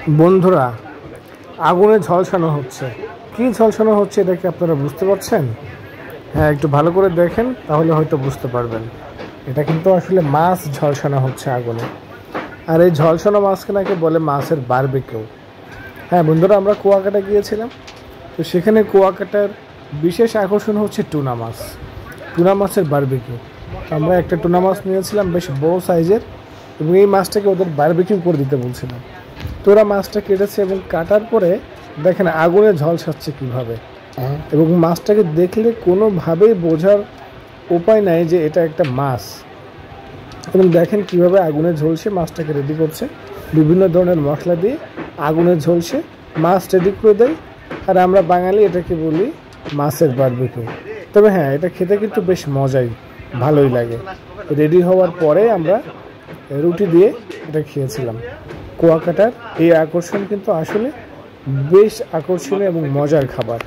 বন্ধুরা, আগুনে ঝলসানো হচ্ছে। কি ঝলসানো হচ্ছে এটা কি আপনারা বুঝতে পারছেন? হ্যাঁ, একটু ভালো করে দেখেন তাহলে হয়তো বুঝতে পারবেন। এটা কিন্তু আসলে মাছ ঝলসানো হচ্ছে আগুনে। আর এই ঝলসানো মাছকে নাকি বলে মাছের বারবিকিউ। হ্যাঁ বন্ধুরা, আমরা কুয়াকাটা গিয়েছিলাম, তো সেখানে কুয়াকাটার বিশেষ আকর্ষণ হচ্ছে টুনা মাছ। টুনা মাছের বারবিকিউ। আমরা একটা টুনা মাছ নিয়েছিলাম বেশ বড় সাইজের, এবং এই মাছটাকে ওদের বারবিকিউ করে দিতে বলছিলাম। তো ওরা মাছটা কেটেছে এবং কাটার পরে দেখেন আগুনে ঝলসাচ্ছে কীভাবে, এবং মাছটাকে দেখলে কোনোভাবেই বোঝার উপায় নাই যে এটা একটা মাছ। এবং দেখেন কিভাবে আগুনে ঝলসে মাছটাকে রেডি করছে, বিভিন্ন ধরনের মশলা দিয়ে আগুনে ঝলসে মাছ রেডি করে দেয়। আর আমরা বাঙালি এটাকে বলি মাছের বারবিকিউ। তবে হ্যাঁ, এটা খেতে কিন্তু বেশ মজাই, ভালোই লাগে। রেডি হওয়ার পরে আমরা রুটি দিয়ে এটা খেয়েছিলাম। কুয়াকাটার এই আকর্ষণ কিন্তু আসলে বেশ আকর্ষণীয় এবং মজার খাবার।